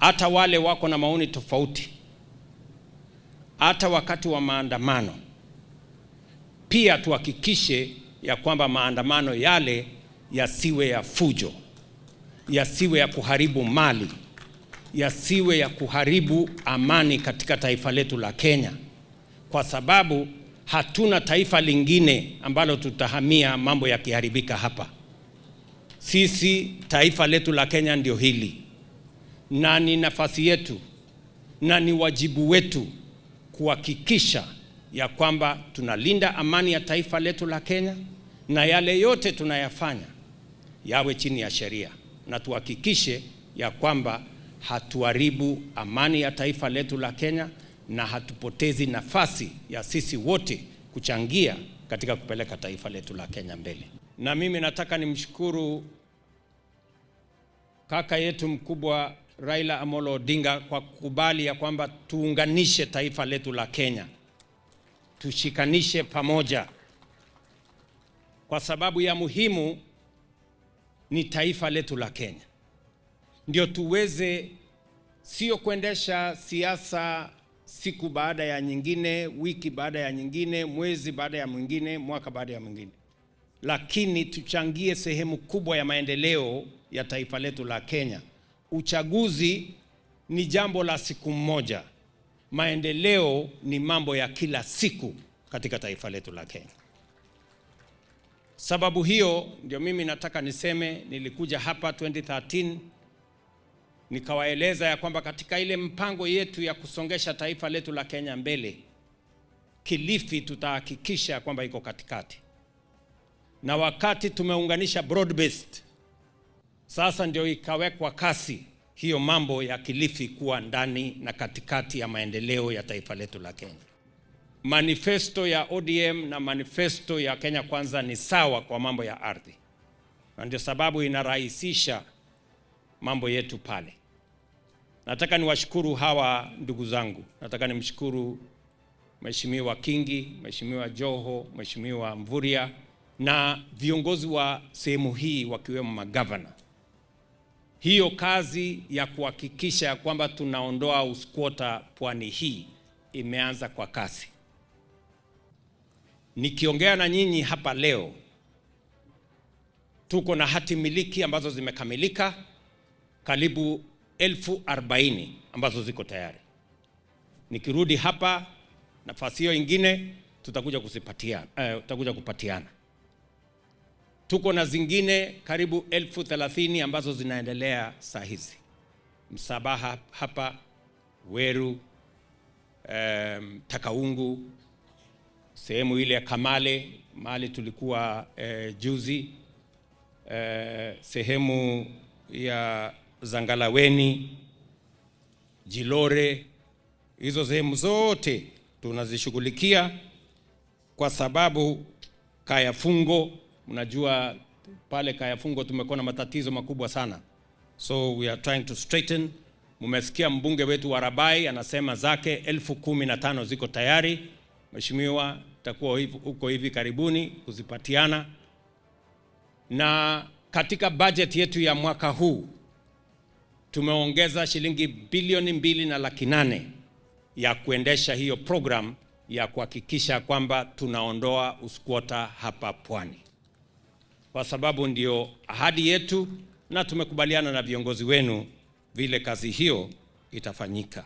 hata wale wako na maoni tofauti, hata wakati wa maandamano, pia tuhakikishe ya kwamba maandamano yale yasiwe ya fujo, yasiwe ya kuharibu mali, yasiwe ya kuharibu amani katika taifa letu la Kenya, kwa sababu hatuna taifa lingine ambalo tutahamia mambo yakiharibika hapa. Sisi taifa letu la Kenya ndio hili, na ni nafasi yetu na ni wajibu wetu kuhakikisha ya kwamba tunalinda amani ya taifa letu la Kenya, na yale yote tunayafanya yawe chini ya sheria, na tuhakikishe ya kwamba hatuharibu amani ya taifa letu la Kenya na hatupotezi nafasi ya sisi wote kuchangia katika kupeleka taifa letu la Kenya mbele. Na mimi nataka nimshukuru kaka yetu mkubwa Raila Amolo Odinga kwa kukubali ya kwamba tuunganishe taifa letu la Kenya, tushikanishe pamoja, kwa sababu ya muhimu ni taifa letu la Kenya. Ndio tuweze sio kuendesha siasa siku baada ya nyingine, wiki baada ya nyingine, mwezi baada ya mwingine, mwaka baada ya mwingine, lakini tuchangie sehemu kubwa ya maendeleo ya taifa letu la Kenya. Uchaguzi ni jambo la siku moja, maendeleo ni mambo ya kila siku katika taifa letu la Kenya. Sababu hiyo ndio mimi nataka niseme, nilikuja hapa 2013 nikawaeleza ya kwamba katika ile mpango yetu ya kusongesha taifa letu la Kenya mbele, Kilifi tutahakikisha kwamba iko katikati. Na wakati tumeunganisha broad based, sasa ndio ikawekwa kasi hiyo mambo ya Kilifi kuwa ndani na katikati ya maendeleo ya taifa letu la Kenya. Manifesto ya ODM na manifesto ya Kenya Kwanza ni sawa kwa mambo ya ardhi, na ndio sababu inarahisisha mambo yetu pale. Nataka niwashukuru hawa ndugu zangu. Nataka nimshukuru Mheshimiwa Kingi, Mheshimiwa Joho, Mheshimiwa Mvurya na viongozi wa sehemu hii wakiwemo magavana. Hiyo kazi ya kuhakikisha kwamba tunaondoa uskwota pwani hii imeanza kwa kasi. Nikiongea na nyinyi hapa leo, tuko na hati miliki ambazo zimekamilika karibu 40,000 ambazo ziko tayari. Nikirudi hapa nafasi hiyo ingine tutakuja kupatiana. Tuko na zingine karibu 30,000 ambazo zinaendelea saa hizi. Msabaha hapa, Weru, Takaungu, sehemu ile ya Kamale, mahali tulikuwa juzi, sehemu ya Zangalaweni, Jilore, hizo sehemu zote tunazishughulikia, kwa sababu Kayafungo, mnajua pale Kayafungo tumekuwa na matatizo makubwa sana. So we are trying to straighten. Mumesikia mbunge wetu wa Rabai anasema zake 15,000 ziko tayari. Mheshimiwa, takuwa huko hivi karibuni kuzipatiana. Na katika budget yetu ya mwaka huu tumeongeza shilingi bilioni 2.8 ya kuendesha hiyo program ya kuhakikisha kwamba tunaondoa uskwota hapa pwani, kwa sababu ndio ahadi yetu, na tumekubaliana na viongozi wenu vile kazi hiyo itafanyika.